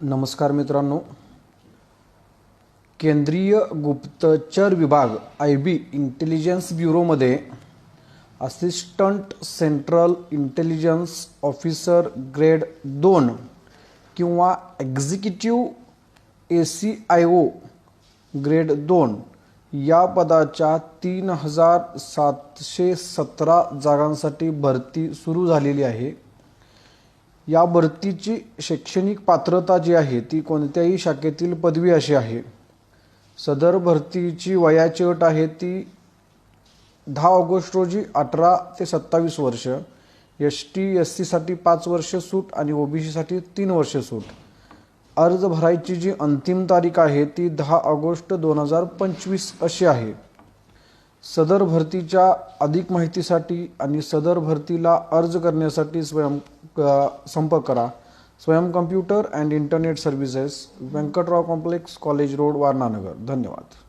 नमस्कार मित्रांनो, केंद्रीय गुप्तचर विभाग IB इंटेलिजन्स ब्युरोमध्ये assistant central intelligence officer grade 2 किंवा एक्झिक्युटिव्ह ACIO ग्रेड 2 या पदाच्या 3717 जागांसाठी भरती सुरू झालेली आहे। या भरतीची शैक्षणिक पात्रता जी आहे ती कोणत्याही शाखेतील पदवी अशी आहे। सदर भरतीची वयाची अट आहे ती 10 ऑगस्ट रोजी 18 ते 27 वर्ष, ST SC साठी 5 वर्ष सूट आणि OBC साठी 3 वर्ष सूट। अर्ज भरायची जी अंतिम तारीख आहे ती 10 ऑगस्ट 2025 अशी आहे। सदर भरतीच्या अधिक माहितीसाठी आणि सदर भरतीला अर्ज करण्यासाठी संपर्क करा। Swayam computer and internet services, Vyankatrao complex, college road, Warananagar. धन्यवाद।